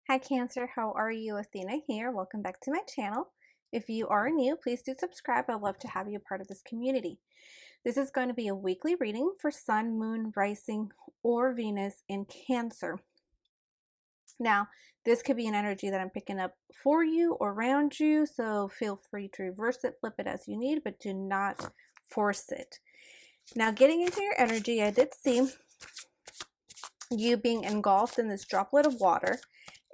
Hi Cancer, how are you? Athena here. Welcome back to my channel. If you are new, please do subscribe. I'd love to have you a part of this community. This is going to be a weekly reading for Sun, Moon, Rising, or Venus in Cancer. Now, this could be an energy that I'm picking up for you or around you, so feel free to reverse it, flip it as you need, but do not force it. Now, getting into your energy, I did see you being engulfed in this droplet of water,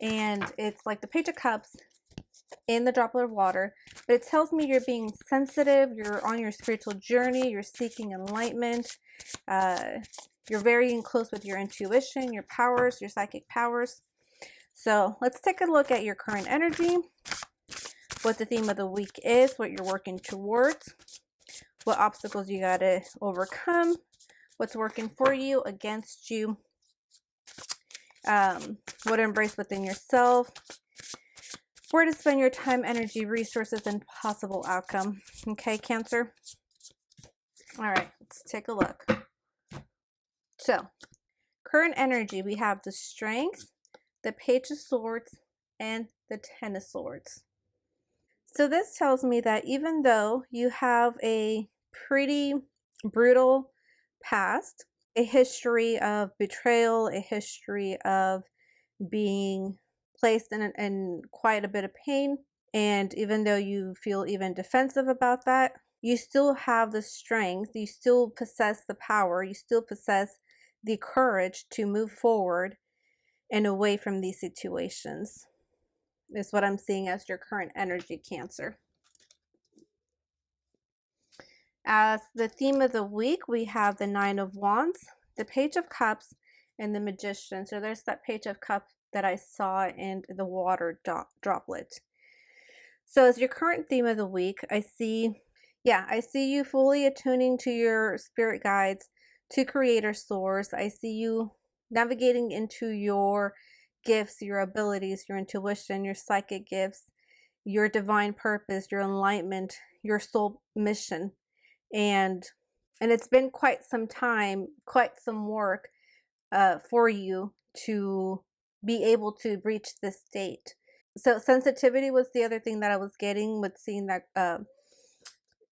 and it's like the Page of Cups in the droplet of water, but it tells me you're being sensitive, you're on your spiritual journey, you're seeking enlightenment, you're very close with your intuition, your powers, your psychic powers. So let's take a look at your current energy, what the theme of the week is, what you're working towards, what obstacles you got to overcome, what's working for you, against you, what to embrace within yourself, where to spend your time, energy, resources, and possible outcome. Okay, Cancer? All right, let's take a look. So, current energy, we have the Strength, the Page of Swords, and the Ten of Swords. So this tells me that even though you have a pretty brutal past, a history of betrayal, a history of being placed in quite a bit of pain, and even though you feel even defensive about that, you still have the strength, you still possess the power, you still possess the courage to move forward and away from these situations. Is what I'm seeing as your current energy, Cancer. As the theme of the week, we have the Nine of Wands, the Page of Cups, and the Magician. So there's that Page of Cups that I saw in the water droplet. So as your current theme of the week, I see you fully attuning to your spirit guides, to creator source. I see you navigating into your gifts, your abilities, your intuition, your psychic gifts, your divine purpose, your enlightenment, your soul mission. And it's been quite some time, quite some work for you to be able to reach this state. So sensitivity was the other thing that I was getting with seeing that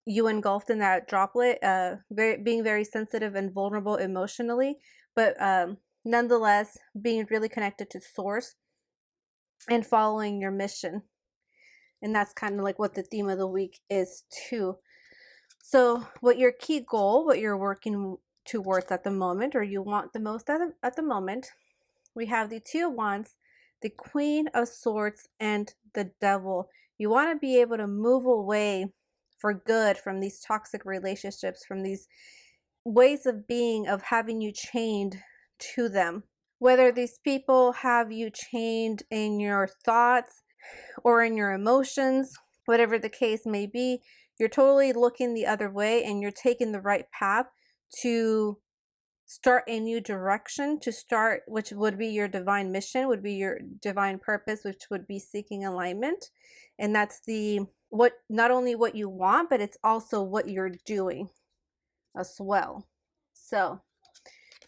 you engulfed in that droplet, being very sensitive and vulnerable emotionally, but nonetheless being really connected to source and following your mission. And that's kind of like what the theme of the week is too. So what your key goal, what you're working towards at the moment, or you want the most at the moment, we have the Two of Wands, the Queen of Swords, and the Devil. You want to be able to move away for good from these toxic relationships, from these ways of being, of having you chained to them. Whether these people have you chained in your thoughts or in your emotions, whatever the case may be, you're totally looking the other way and you're taking the right path to start a new direction, to start, which would be your divine mission, would be your divine purpose, which would be seeking alignment. And that's not only what you want, but it's also what you're doing as well. So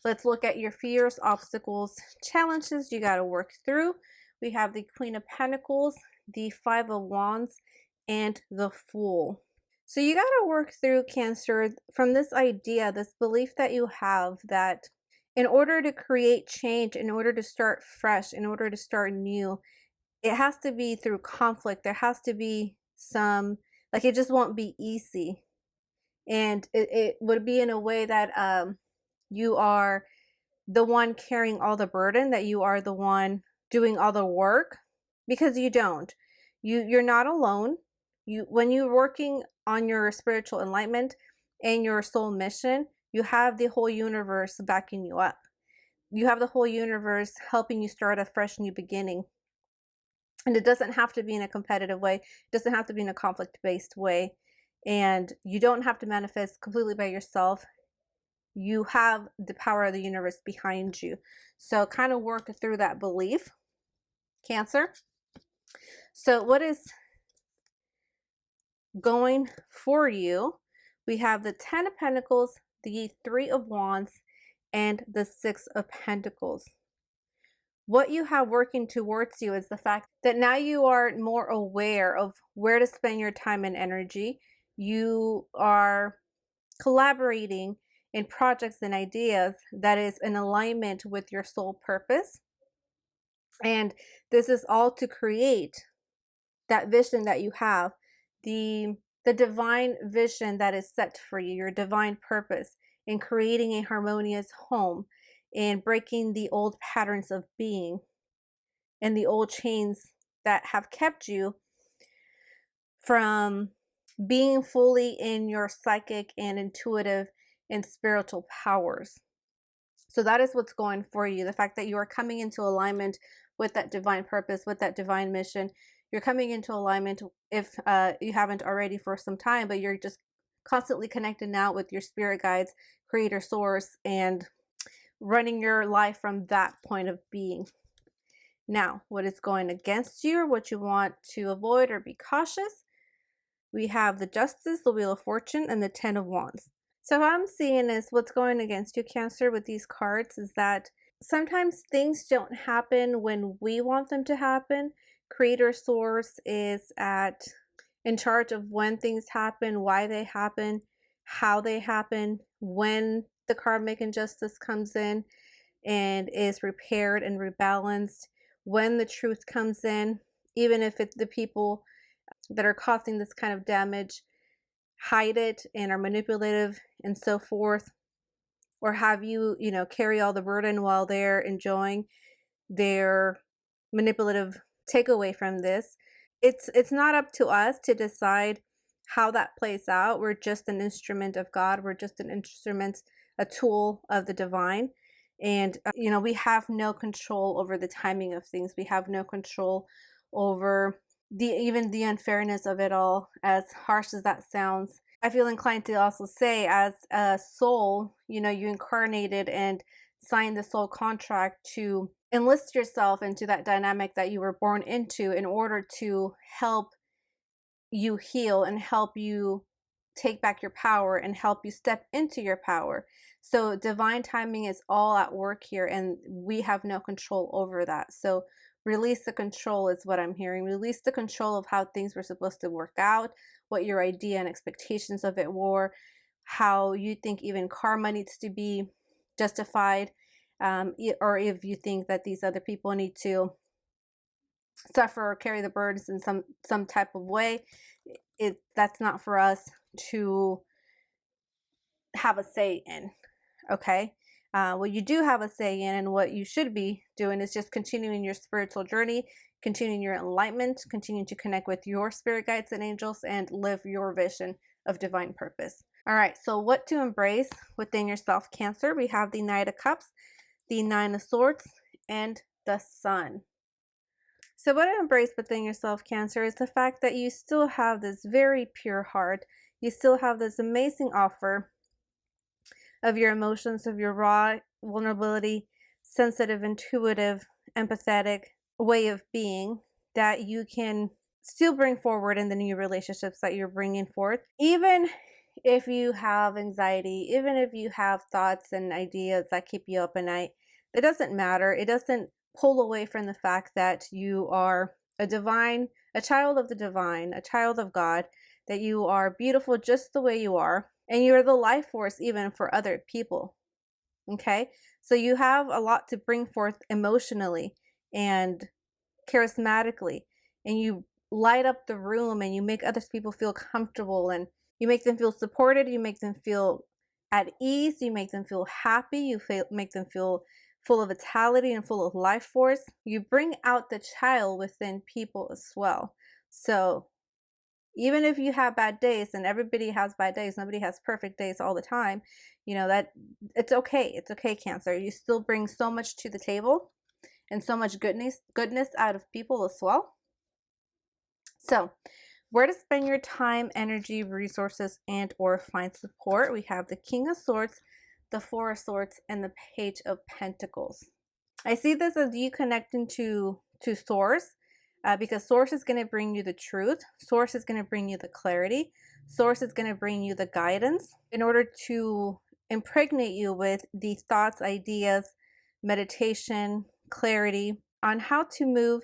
let's look at your fears, obstacles, challenges you got to work through. We have the Queen of Pentacles, the Five of Wands, and the Fool. So you got to work through, Cancer, from this idea, this belief that you have that in order to create change, in order to start fresh, in order to start new, it has to be through conflict. There has to be some, like, it just won't be easy. And it would be in a way that you are the one carrying all the burden, that you are the one doing all the work, because you don't. You're not alone. When you're working on your spiritual enlightenment and your soul mission, you have the whole universe backing you up. You have the whole universe helping you start a fresh new beginning. And it doesn't have to be in a competitive way. It doesn't have to be in a conflict-based way. And you don't have to manifest completely by yourself. You have the power of the universe behind you. So kind of work through that belief, Cancer. So what is going for you? We have the Ten of Pentacles, the Three of Wands, and the Six of Pentacles. what you have working towards you is the fact that now you are more aware of where to spend your time and energy. You are collaborating in projects and ideas that is in alignment with your soul purpose. And this is all to create that vision that you have, the the divine vision that is set for you, your divine purpose in creating a harmonious home and breaking the old patterns of being and the old chains that have kept you from being fully in your psychic and intuitive and spiritual powers. So that is what's going for you. The fact that you are coming into alignment with that divine purpose, with that divine mission. You're coming into alignment, if you haven't already for some time, but you're just constantly connected now with your spirit guides, creator source, and running your life from that point of being. Now, what is going against you, or what you want to avoid or be cautious? We have the Justice, the Wheel of Fortune, and the Ten of Wands. So what I'm seeing is what's going against you, Cancer, with these cards is that sometimes things don't happen when we want them to happen. Creator Source is in charge of when things happen, why they happen, how they happen, when the karmic injustice comes in and is repaired and rebalanced, when the truth comes in, even if it's the people that are causing this kind of damage hide it and are manipulative and so forth, or have you, carry all the burden while they're enjoying their manipulative takeaway from this. It's not up to us to decide how that plays out. We're just an instrument of God. We're just an instrument, a tool of the divine. And we have no control over the timing of things. We have no control over even the unfairness of it all, as harsh as that sounds. I feel inclined to also say, as a soul, you incarnated and signed the soul contract to enlist yourself into that dynamic that you were born into in order to help you heal and help you take back your power and help you step into your power. So divine timing is all at work here, and we have no control over that. So release the control is what I'm hearing. Release the control of how things were supposed to work out, what your idea and expectations of it were, how you think even karma needs to be justified, or if you think that these other people need to suffer or carry the burdens in some type of way. That's not for us to have a say in. Okay, what you do have a say in, and what you should be doing, is just continuing your spiritual journey, continuing your enlightenment, continuing to connect with your spirit guides and angels, and live your vision of divine purpose. All right, so what to embrace within yourself, Cancer? We have the Knight of Cups, the Nine of Swords, and the Sun. So what to embrace within yourself, Cancer, is the fact that you still have this very pure heart. You still have this amazing offer of your emotions, of your raw vulnerability, sensitive, intuitive, empathetic way of being that you can still bring forward in the new relationships that you're bringing forth. Even if you have anxiety, even if you have thoughts and ideas that keep you up at night, it doesn't matter. It doesn't pull away from the fact that you are a child of the divine, a child of God, that you are beautiful just the way you are, and you're the life force even for other people. Okay? So you have a lot to bring forth emotionally and charismatically, and you light up the room and you make other people feel comfortable, and you make them feel supported, you make them feel at ease, you make them feel happy, make them feel full of vitality and full of life force. You bring out the child within people as well. So even if you have bad days, and everybody has bad days, nobody has perfect days all the time, that it's okay. It's okay, Cancer. You still bring so much to the table and so much goodness out of people as well. So where to spend your time, energy, resources, and or find support? We have the King of Swords, the Four of Swords, and the Page of Pentacles. I see this as you connecting to Source, because Source is going to bring you the truth. Source is going to bring you the clarity. Source is going to bring you the guidance in order to impregnate you with the thoughts, ideas, meditation, clarity on how to move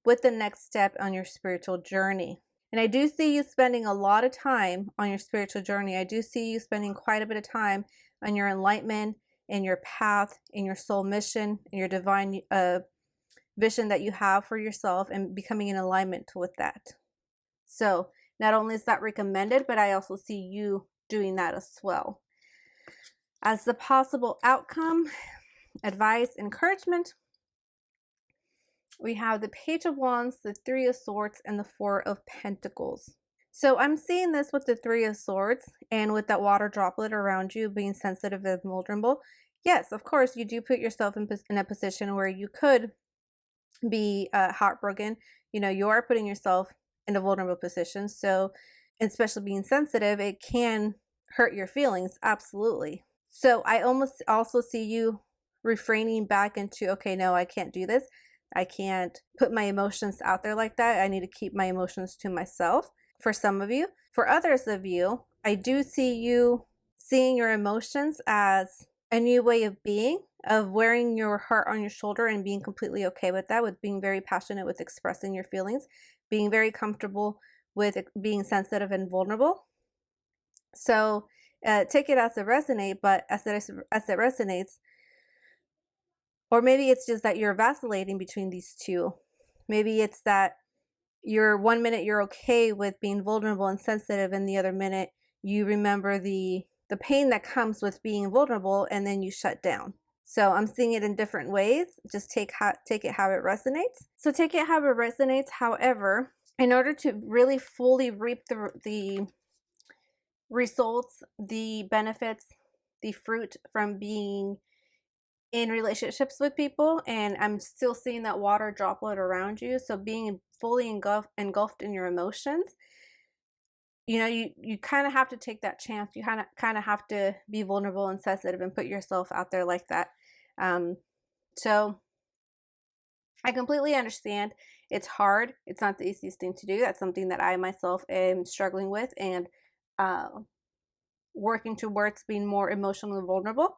with the next step on your spiritual journey. And I do see you spending a lot of time on your spiritual journey. I do see you spending quite a bit of time on your enlightenment and your path and your soul mission and your divine vision that you have for yourself, and becoming in alignment with that. So not only is that recommended, but I also see you doing that as well. As the possible outcome, advice, encouragement, we have the Page of Wands, the Three of Swords, and the Four of Pentacles. So I'm seeing this with the Three of Swords and with that water droplet around you, being sensitive and vulnerable. Yes, of course, you do put yourself in a position where you could be heartbroken. You know, you are putting yourself in a vulnerable position. So, especially being sensitive, it can hurt your feelings. Absolutely. So I almost also see you refraining back into, okay, no, I can't do this. I can't put my emotions out there like that. I need to keep my emotions to myself. For some of you, for others of you, I do see you seeing your emotions as a new way of being, of wearing your heart on your shoulder and being completely okay with that, with being very passionate with expressing your feelings, being very comfortable with being sensitive and vulnerable. So take it as it resonates, but as it resonates, or maybe it's just that you're vacillating between these two. Maybe it's that you're 1 minute you're okay with being vulnerable and sensitive, and the other minute you remember the pain that comes with being vulnerable, and then you shut down. So I'm seeing it in different ways. Just take it how it resonates. So take it how it resonates. However, in order to really fully reap the results, the benefits, the fruit from being in relationships with people, and I'm still seeing that water droplet around you, so being fully engulfed in your emotions, you know, you kind of have to take that chance. You kind of have to be vulnerable and sensitive and put yourself out there like that. So I completely understand. It's hard. It's not the easiest thing to do. That's something that I myself am struggling with, and working towards being more emotionally vulnerable.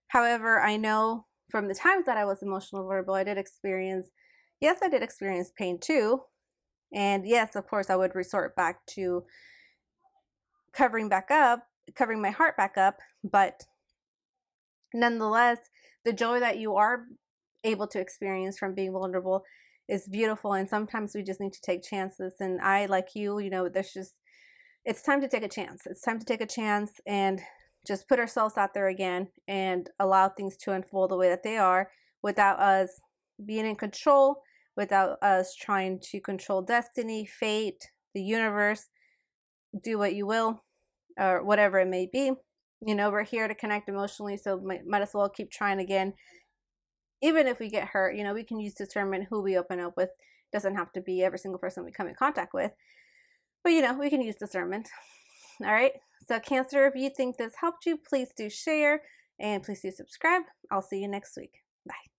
However, I know from the times that I was emotionally vulnerable, I did experience pain too. And yes, of course, I would resort back to covering my heart back up. But nonetheless, the joy that you are able to experience from being vulnerable is beautiful. And sometimes we just need to take chances. And I, like you, it's time to take a chance. It's time to take a chance and just put ourselves out there again and allow things to unfold the way that they are, without us being in control, without us trying to control destiny, fate, the universe. Do what you will, or whatever it may be. You know, we're here to connect emotionally, so might as well keep trying again. Even if we get hurt, you know, we can use discernment who we open up with. It doesn't have to be every single person we come in contact with. But, you know, we can use discernment. All right. So Cancer, if you think this helped you, please do share and please do subscribe. I'll see you next week. Bye.